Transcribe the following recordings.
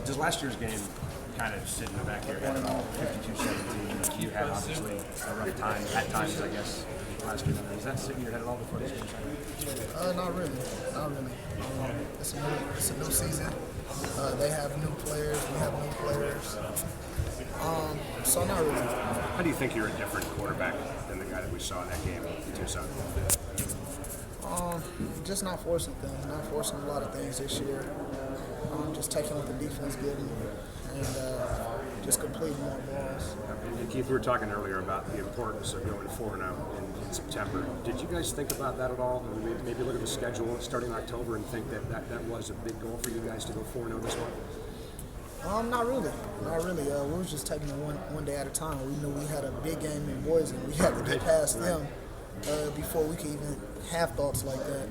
Does last year's game kind of sit in the back of your head at all? 52-17. You had obviously a rough time at times, I guess, last year. Does that sit in your head at all before this game started? Not really. Not really. It's a new season. They have new players. We have new players. So not really. How do you think you're a different quarterback than the guy that we saw in that game in Tucson? Just not forcing things. Not forcing a lot of things this year. Just taking what the defense gives me and just completing more balls. And Keith, we were talking earlier about the importance of going 4-0 in September. Did you guys think about that at all? Maybe look at the schedule starting in October and think that was a big goal for you guys to go 4-0 this month? Not really. Not really. We were just taking it one day at a time. We knew we had a big game in Boise. We had to get past them before we could even have thoughts like that.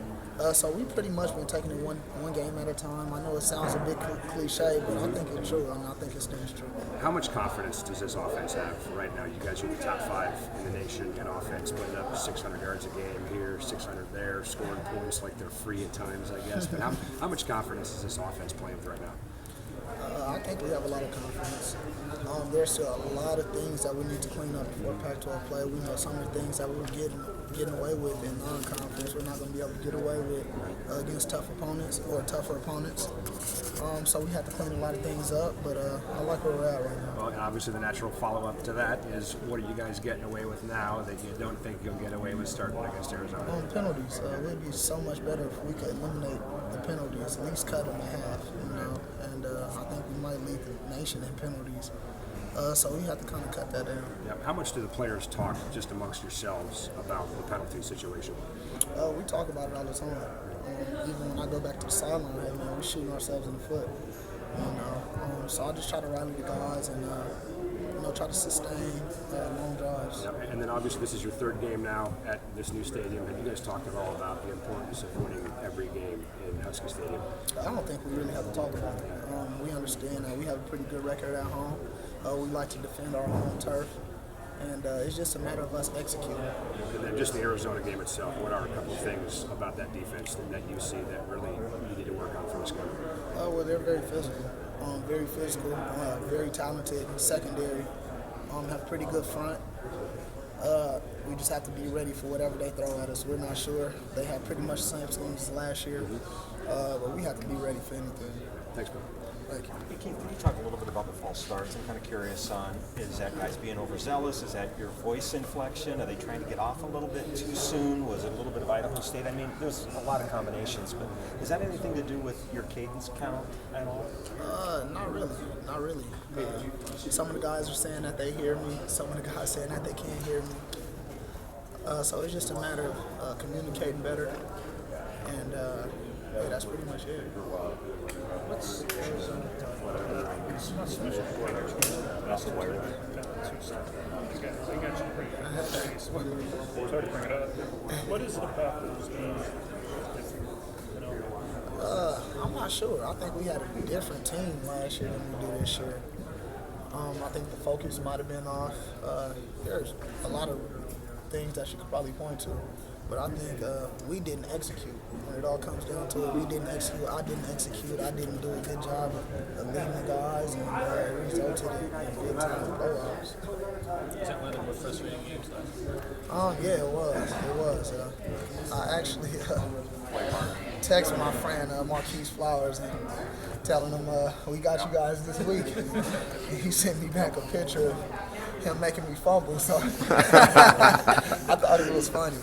So we pretty much been taking it one game at a time. I know it sounds a bit cliche, but I think it's true, and I think it stands true. How much confidence does this offense have right now? You guys are the top 5 in the nation in offense, putting up 600 yards a game here, 600 there, scoring points like they're free at times, I guess. But how much confidence is this offense playing with right now? I think we have a lot of confidence. There's still a lot of things that we need to clean up before Pac-12 play. We know some of the things that we're getting away with in non-conference. We're not going to be able to get away with against tough opponents or tougher opponents. So we have to clean a lot of things up, but I like where we're at right now. Well, obviously the natural follow-up to that is what are you guys getting away with now that you don't think you'll get away with starting against Arizona? Penalties. It would be so much better if we could eliminate the penalties, at least cut them in half, and I think we might lead the nation in penalties. So we have to kind of cut that down. Yeah. How much do the players talk just amongst yourselves about the penalty situation? We talk about it all the time. Even when I go back to the sideline, we're shooting ourselves in the foot. So I just try to rally the guys and try to sustain long drives. Yeah. And then obviously this is your 3rd game now at this new stadium. Have you guys talked at all about the importance of winning every game in Husky Stadium? I don't think we really have to talk about it. We understand that we have a pretty good record at home. We like to defend our home turf, and it's just a matter of us executing. And then just the Arizona game itself, what are a couple of things about that defense that you see that really you need to work on from this game? Well, they're very physical, very talented secondary, have pretty good front. We just have to be ready for whatever they throw at us. We're not sure. They have pretty much the same schemes as last year, but we have to be ready for anything. Thanks, man. Thank you. Hey Keith, can you talk a little bit about the false starts? I'm kind of curious on, is that guys being overzealous? Is that your voice inflection? Are they trying to get off a little bit too soon? Was it a little bit of Idaho State? I mean, there's a lot of combinations, but is that anything to do with your cadence count at all? Not really. Not really. Some of the guys are saying that they hear me. Some of the guys saying that they can't hear me. So it's just a matter of communicating better, and yeah, that's pretty much it. What's special for best player? They got you pretty good. Sorry to bring it up. What is it about those games? I'm not sure. I think we had a different team last year than we do this year. I think the focus might have been off. There's a lot of things that you could probably point to. But I think we didn't execute. When it all comes down to it, we didn't execute. I didn't execute. I didn't do a good job of leading the guys, and it resulted in big-time blowouts. Is that one of the more frustrating games last year? Yeah, it was. It was. I actually texted my friend Marquise Flowers and telling him we got you guys this week. He sent me back a picture of him making me fumble, so I thought it was funny.